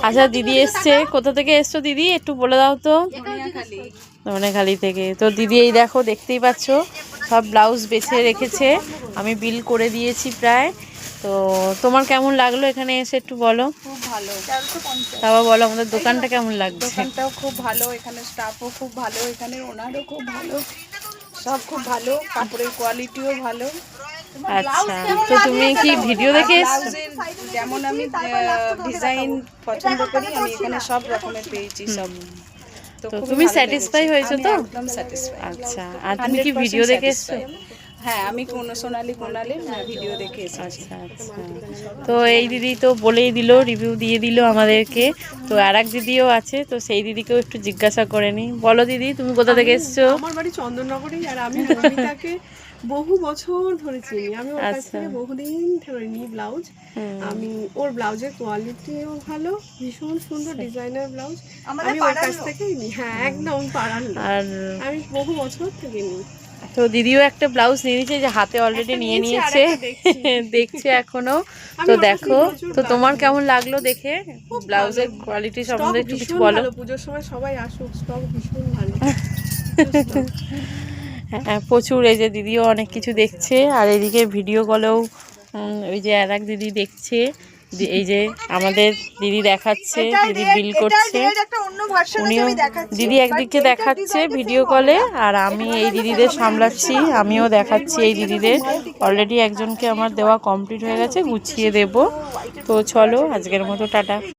আচ্ছা দিদি এসছে, কোথা থেকে এসছো দিদি একটু বলে দাও তো। ধনেখালি থেকে। তো দিদি এই দেখো, দেখতেই পাচ্ছ সব ব্লাউজ বেছে রেখেছে, আমি বিল করে দিয়েছি প্রায়। তো তোমার কেমন লাগলো এখানে এসে একটু বলো। খুব ভালো। তারপর বলো আমাদের দোকানটা কেমন লাগছে। দোকানটাও খুব ভালো, এখানে স্টাফও খুব ভালো, এখানে ওনারও খুব ভালো, সব খুব ভালো, কাপড়ের কোয়ালিটিও ভালো। আচ্ছা, তো তুমি কি ভিডিও দেখে এসছো? যেমন আমি ডিজাইন পছন্দ করি, আমি এখানে সব রকমের পেয়েছি সব। তো তুমি স্যাটিসফাই হয়েছো তো? একদম স্যাটিসফাই। আচ্ছা, আর তুমি কি ভিডিও দেখে এসছো? হ্যাঁ, আমি সোনালী ভিডিও দেখে এসেছি। আচ্ছা আচ্ছা। তো এই দিদি তো বলেই দিল, রিভিউ দিয়ে দিল আমাদেরকে। তো আর এক দিদিও আছে, তো সেই দিদিকেও একটু জিজ্ঞাসা করে নি। বলো দিদি, তুমি কোথা থেকে এসছো? আমার বাড়ি চন্দননগরেই, আর আমি মৌমিতাকে বহু বছর ধরে চিনি। আমি ওর কাছ থেকে বহুদিন ধরে নিই ব্লাউজ। আমি ওর ব্লাউজের কোয়ালিটিও ভালো, ভীষণ সুন্দর ডিজাইনার ব্লাউজ। আমি ওর কাছ থেকেই নিই। হ্যাঁ, একদম পাড়ার লোক। আর আমি বহু বছর থেকে নিই। তো দিদিও একটা ব্লাউজ নিয়ে নিয়েছে, যে হাতে অলরেডি নিয়ে নিয়েছে, দেখছে এখনো। তো দেখো, তো তোমার কেমন লাগলো দেখে ব্লাউজের কোয়ালিটি সম্বন্ধে একটু কিছু বলো। পুজোর সময় সবাই আসুক, স্টক ভীষণ ভালো। হ্যাঁ, প্রচুর। এই যে দিদিও অনেক কিছু দেখছে, আর এদিকে ভিডিও কলেও ওই যে আর এক দিদি দেখছে। এই যে আমাদের দিদি দেখাচ্ছে, দিদি বিল করছে, উনিও দিদি একদিকে দেখাচ্ছে ভিডিও কলে, আর আমি এই দিদিদের সামলাচ্ছি, আমিও দেখাচ্ছি এই দিদিদের। অলরেডি একজনকে আমার দেওয়া কমপ্লিট হয়ে গেছে, গুছিয়ে দেব। তো চলো আজকের মতো টাটা।